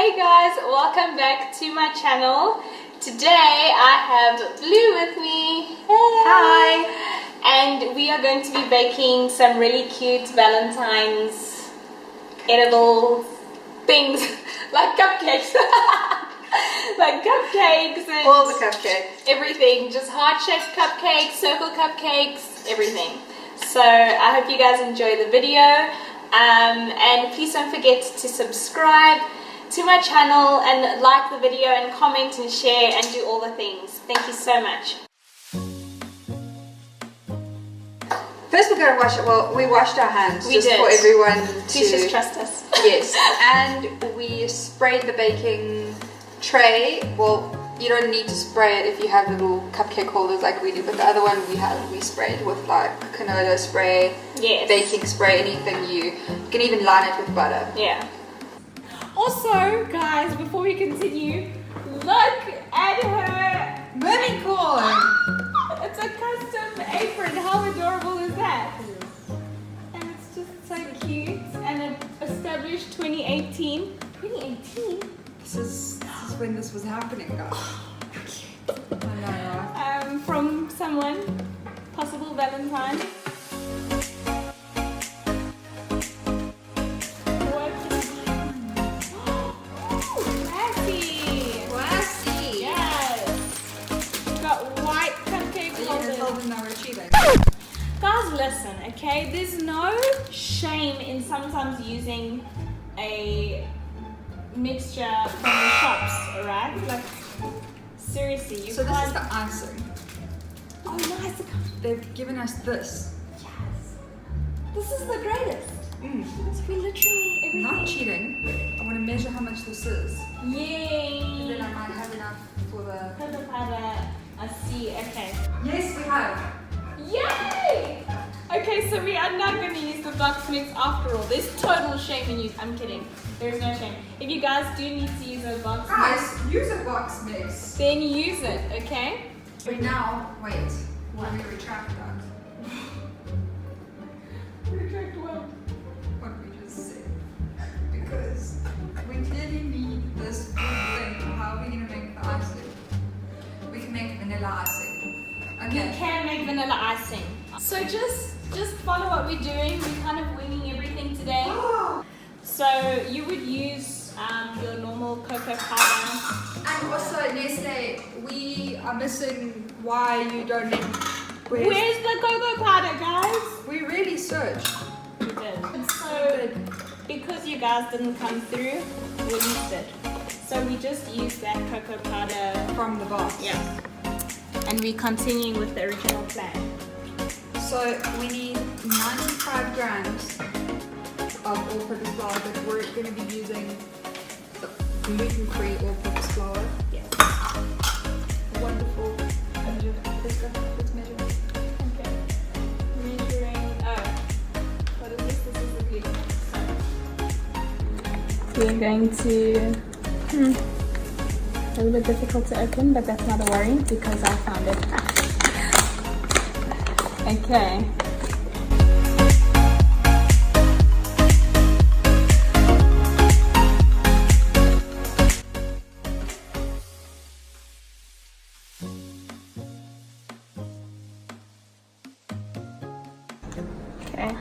Hey guys, welcome back to my channel. Today I have Blue with me. Hey. Hi! And we are going to be baking some really cute Valentine's edible things like cupcakes. Like cupcakes and all the cupcakes. Everything. Just heart-shaped cupcakes, circle cupcakes, everything. So I hope you guys enjoy the video. And please don't forget to subscribe to my channel and like the video and comment and share and do all the things. Thank you so much. First we're going to wash it. Well, we washed our hands We did. for everyone to... Please just trust us. Yes. And we sprayed the baking tray. Well, you don't need to spray it if you have little cupcake holders like we do, but the other one we sprayed with like canola spray, Yes. baking spray, anything you can even line it with butter. Yeah. Also, guys, before we continue, look at her Mermaid corn! It's a custom apron. How adorable is that? And it's just so cute. And it established 2018. 2018? This is when this was happening, guys. I know. From someone, possible Valentine. Guys, listen, okay? There's no shame in sometimes using a mixture from the shops, alright? Like, seriously, you So can't... this is the icing. Oh, nice. They've given us this. Yes. This is the greatest. So we literally everything. Not cheating. I want to measure how much this is. Yay. And then I might have enough for the... Cocoa powder, I see, okay. Yes, we have. Yay! Okay, so we are not going to use the box mix after all. There's total shame in use. I'm kidding. There's no shame. If you guys do need to use a box mix, Guys, use a box mix. then use it, okay? But now, wait. Let me retract that. Retract what? What we just said. Because we clearly need this good blend. How are we going to make the icing? We can make vanilla icing. Okay. You can make vanilla icing. So just follow what we're doing. We're kind of winging everything today. So you would use your normal cocoa powder. And also, Nestle, we are missing why you don't need... Where's the cocoa powder, guys? We really searched. We did. So because you guys didn't come through, we used it. So we just used that cocoa powder From the box. Yeah. And we're continuing with the original plan. So we need 95 grams of all-purpose flour, but we're going to be using the gluten-free all-purpose flour. Yes. Wonderful. Let's measure. Okay. Measuring. Oh. What is this? This is the gluten. We're going to. A little bit difficult to open, but that's not a worry because I found it. Okay. Okay.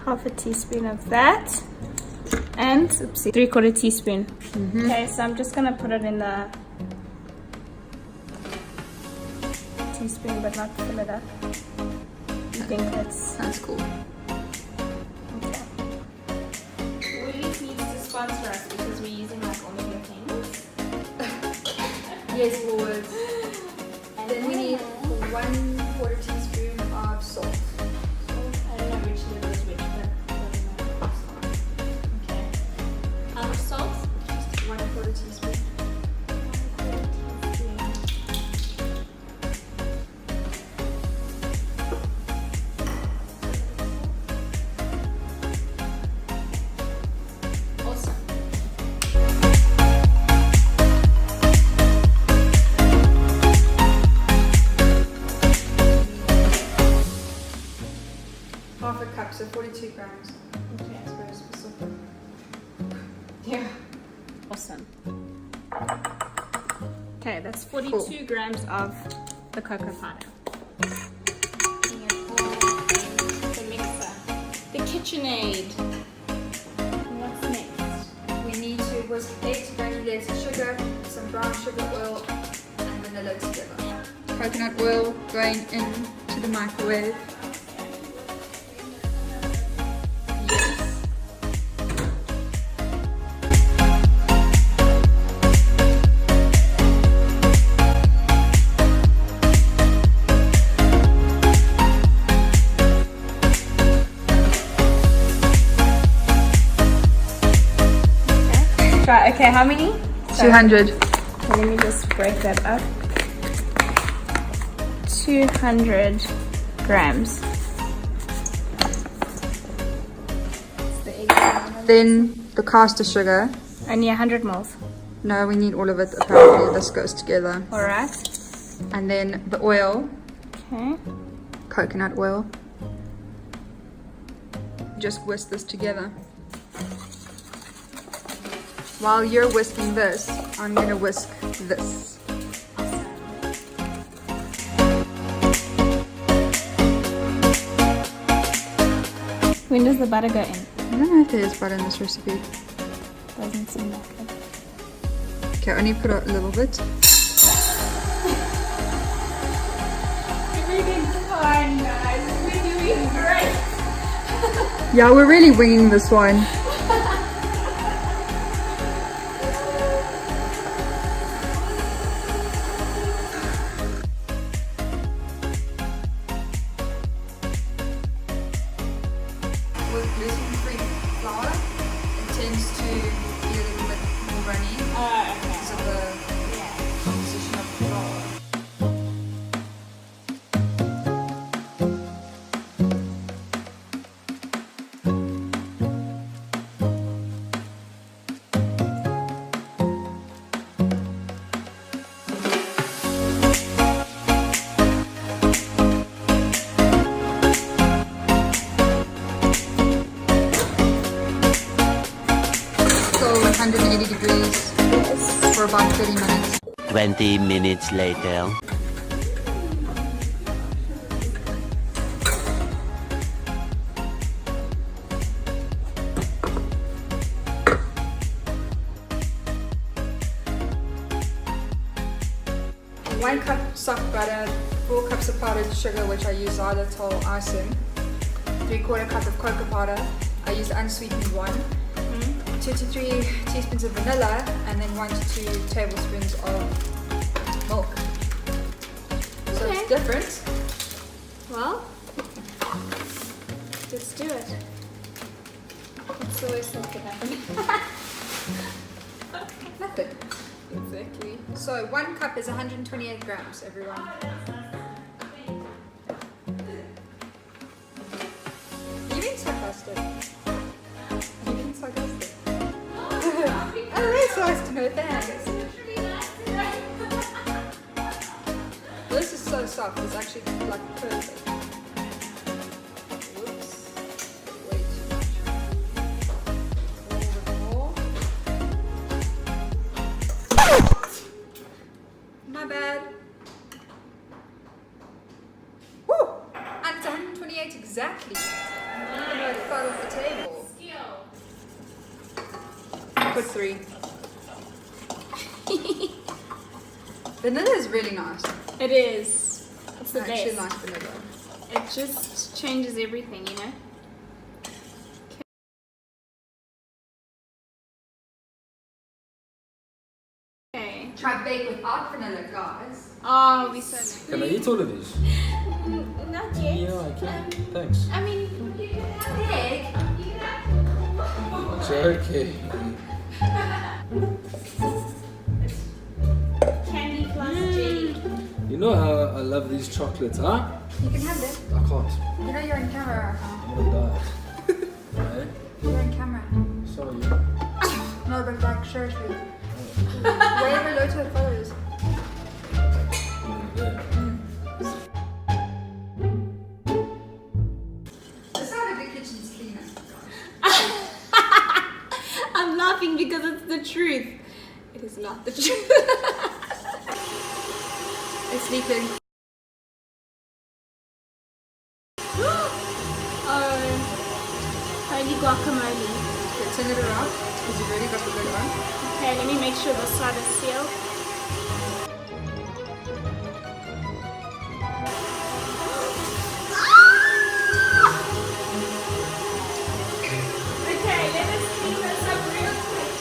Half a teaspoon of that. And oopsie, 3/4 teaspoon. Okay, so I'm just gonna put it in the teaspoon, but not fill it up. I think that's cool. okay. Woolies needs to sponsor us because we're using like all of your things. Yes, Lord. Then we need 1/4 teaspoon of salt. I don't know which level is which, but okay. How much salt? Just 1/4 teaspoon. Awesome. Half a cup, so 42 grams. Okay. That's very specific. Yeah. Awesome. Okay, that's 42 grams of the cocoa powder. Putting it all in the mixer. The KitchenAid. What's next? We need to whisk eggs, granulated sugar, some brown sugar oil, and vanilla together. Coconut oil going into the microwave. Okay, how many? 200. Okay, let me just break that up. 200 grams. Then the caster sugar. Only 100 mils. No, we need all of it. Apparently this goes together. Alright. And then the oil. Okay. Coconut oil. Just whisk this together. While you're whisking this, I'm going to whisk this. When does the butter go in? I don't know if there is butter in this recipe. Doesn't seem like it. Okay, only put a little bit. We're doing fine, guys. We're doing great. Yeah, we're really winging this one. With gluten-free flour, it tends to be a little bit more runny because of the composition of the flour. So 180 degrees for about 30 minutes. 20 minutes later. One cup soft butter, 4 cups of powdered sugar, which I use xylitol icing, 3/4 cup of cocoa powder, I use unsweetened one, 2 to 3 teaspoons of vanilla, and then 1 to 2 tablespoons of milk. So Okay. it's different. Well, let's do it. It's always something happening. Nothing. Exactly. So 1 cup is 128 grams, everyone. You're being sarcastic. You're being sarcastic. Oh, that's nice to know, thanks. This is so soft, it's actually like perfect. Whoops. Way too much. A little bit more. My bad. Woo! And it's 128 exactly. Even though it fell off the table. Put 3. Vanilla is really nice. It is. It's the I actually best. like vanilla. It just changes everything, you know? Okay. Try bake without vanilla, guys. Oh, we so Can I eat all of these? not yet. Yeah, I can. Thanks. I mean, you can have egg. You can have Joking. candy plus jelly. You know how I love these chocolates, huh? You can have it. I can't. You know you're on camera. I'm gonna die. Right? You're on camera. So you. No, but like, seriously. Wave hello to the followers. Yeah. The side of the kitchen's cleaner. I'm laughing because it's the truth. It is not the truth. It's sleeping. Oh, holy guacamole. Okay, turn it around because you've already got the good one. Okay, let me make sure this side is sealed. Okay, let us clean this up real quick.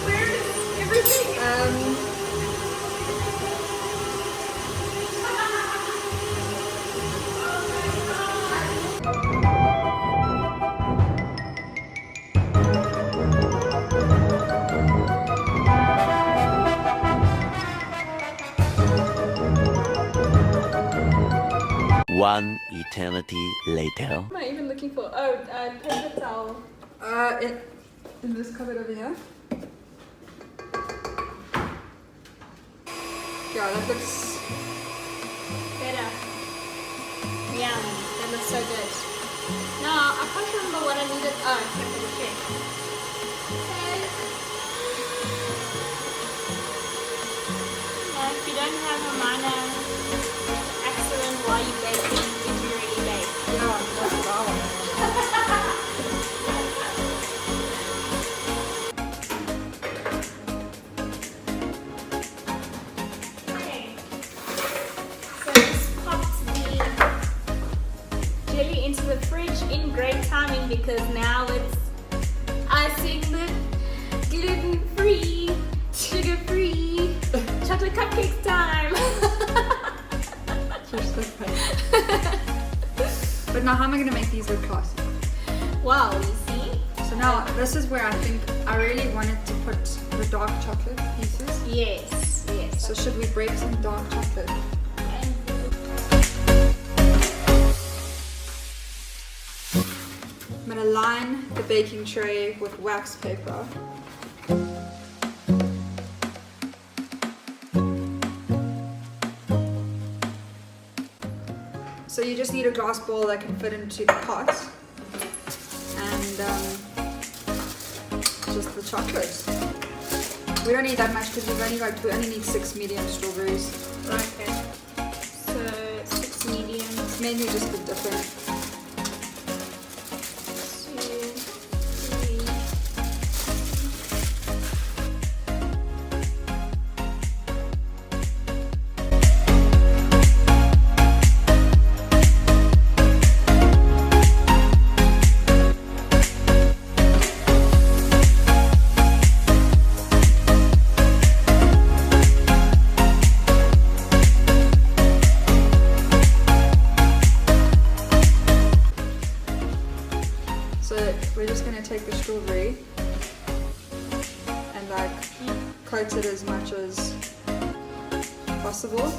Where is everything? One eternity later. What am I even looking for? Oh, paper towel. In this cupboard over here. Yeah, that looks. Better. Yum. That looks so good. No, I can't remember what I needed. Oh, okay, for the cake. Okay. If you don't have a minor accident while you're baking, if you really bake. Yeah, that's what I want. Okay. So just popped the jelly into the fridge in great timing because now it's icing the gluten-free, sugar-free chocolate cupcakes time. You're so funny. But now how am I going to make these look classy? Wow, you see? So now this is where I think I really wanted to put the dark chocolate pieces. Yes, yes. So should we break some dark chocolate? I'm going to line the baking tray with wax paper. So you just need a glass bowl that can fit into the pot, and just the chocolate. We don't need that much because we only need 6 medium strawberries. Okay. So 6 medium. It's mainly just the dipping. 2, 3. So we're just gonna take the strawberry and like coat it as much as possible.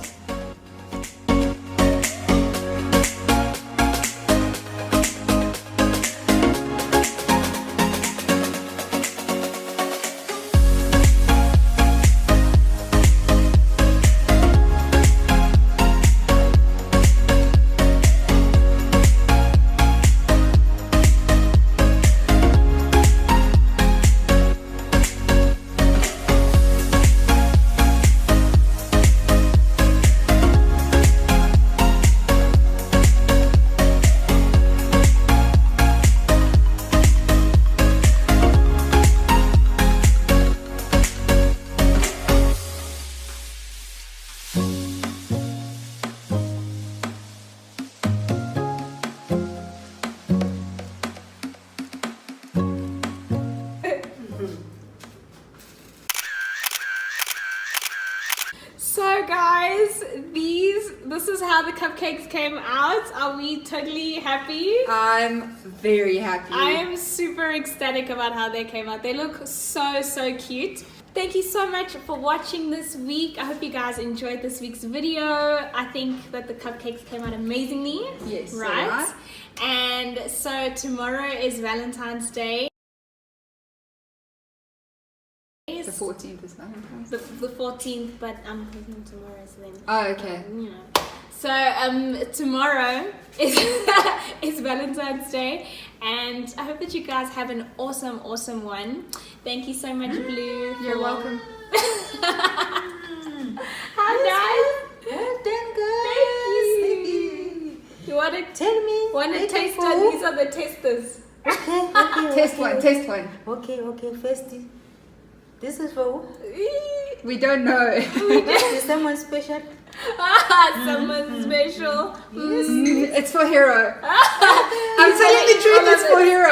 So guys, this is how the cupcakes came out. Are we totally happy? I'm very happy. I am super ecstatic about how they came out. They look so cute. Thank you so much for watching this week. I hope you guys enjoyed this week's video. I think that the cupcakes came out amazingly. Yes, right? And so tomorrow is Valentine's Day. The 14th is Valentine's. The 14th, but I'm pregnant tomorrow, so then. Oh, okay. You know. So tomorrow is Valentine's Day, and I hope that you guys have an awesome one. Thank you so much, Blue. You're welcome. How nice. Well done, guys. Thank you. You want to Tell me. Want to waiting taste for it? who? These are the testers. Okay. Test one. Test one. Okay, first. This is for who? We don't know. Is someone special? Someone special. It's for Hero. I'm telling the truth. It's for Hero.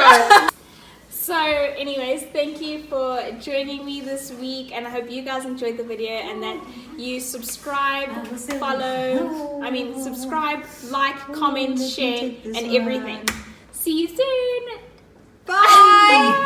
So anyways, thank you for joining me this week, and I hope you guys enjoyed the video and that you subscribe, subscribe, like, comment, share, and everything. See you soon. Bye.